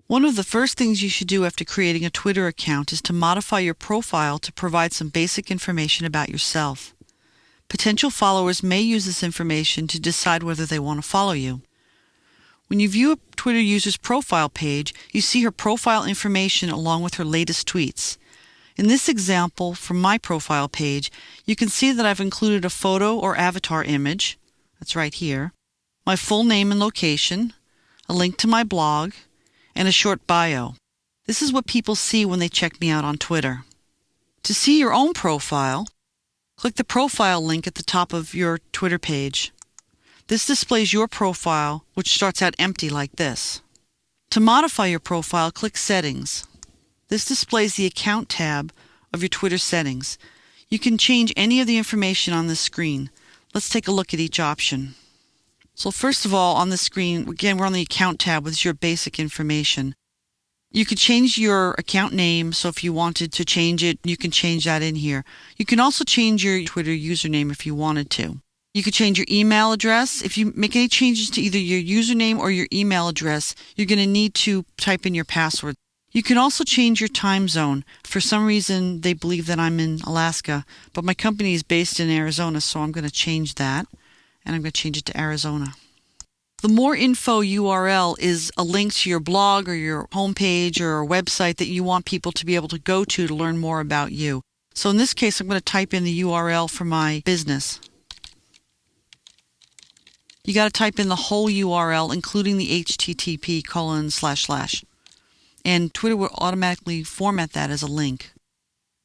One of the first things you should do after creating a Twitter account is to modify your profile to provide some basic information about yourself. Potential followers may use this information to decide whether they want to follow you. When you view a Twitter user's profile page, you see her profile information along with her latest tweets. In this example from my profile page, you can see that I've included a photo or avatar image, that's right here, my full name and location, a link to my blog, and a short bio. This is what people see when they check me out on Twitter. To see your own profile, click the profile link at the top of your Twitter page. This displays your profile, which starts out empty like this. To modify your profile, click Settings. This displays the Account tab of your Twitter settings. You can change any of the information on this screen. Let's take a look at each option. So first of all, on the screen, again, we're on the Account tab, which is your basic information. You could change your account name, so if you wanted to change it, you can change that in here. You can also change your Twitter username if you wanted to. You could change your email address. If you make any changes to either your username or your email address, you're going to need to type in your password. You can also change your time zone. For some reason, they believe that I'm in Alaska, but my company is based in Arizona, so I'm going to change that, and I'm going to change it to Arizona. The More Info URL is a link to your blog or your homepage or a website that you want people to be able to go to learn more about you. So in this case, I'm going to type in the URL for my business. You got to type in the whole URL, including the http://. And Twitter will automatically format that as a link.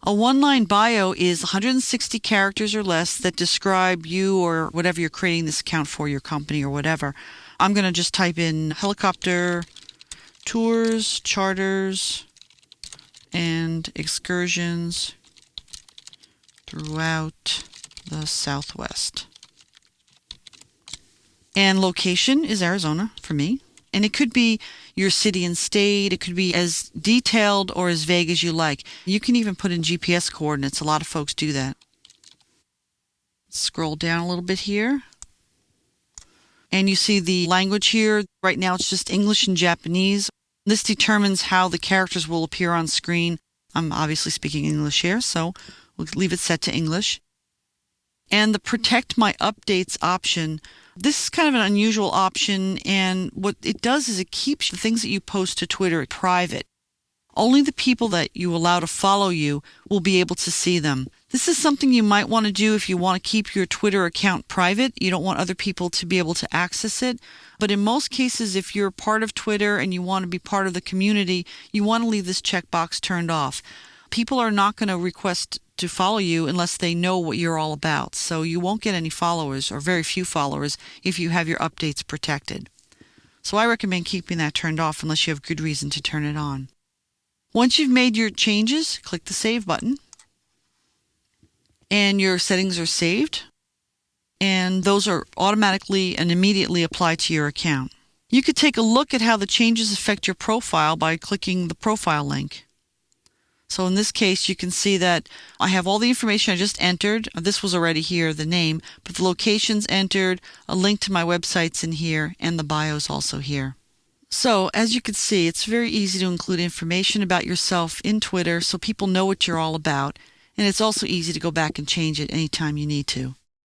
A one-line bio is 160 characters or less that describe you or whatever you're creating this account for, your company or whatever. I'm going to just type in helicopter, tours, charters, and excursions throughout the Southwest. And location is Arizona for me. And it could be your city and state. It could be as detailed or as vague as you like. You can even put in GPS coordinates. A lot of folks do that. Scroll down a little bit here. And you see the language here. Right now it's just English and Japanese. This determines how the characters will appear on screen. I'm obviously speaking English here, so we'll leave it set to English. And the Protect My Updates option. This is kind of an unusual option, and what it does is it keeps the things that you post to Twitter private. Only the people that you allow to follow you will be able to see them. This is something you might want to do if you want to keep your Twitter account private. You don't want other people to be able to access it. But in most cases, if you're part of Twitter and you want to be part of the community, you want to leave this checkbox turned off. People are not going to request to follow you unless they know what you're all about. So you won't get any followers or very few followers if you have your updates protected. So I recommend keeping that turned off unless you have good reason to turn it on. Once you've made your changes, click the Save button. And your settings are saved. And those are automatically and immediately applied to your account. You could take a look at how the changes affect your profile by clicking the profile link. So in this case, you can see that I have all the information I just entered. This was already here, the name, but the location's entered, a link to my website's in here, and the bio's also here. So as you can see, it's very easy to include information about yourself in Twitter so people know what you're all about, and it's also easy to go back and change it anytime you need to.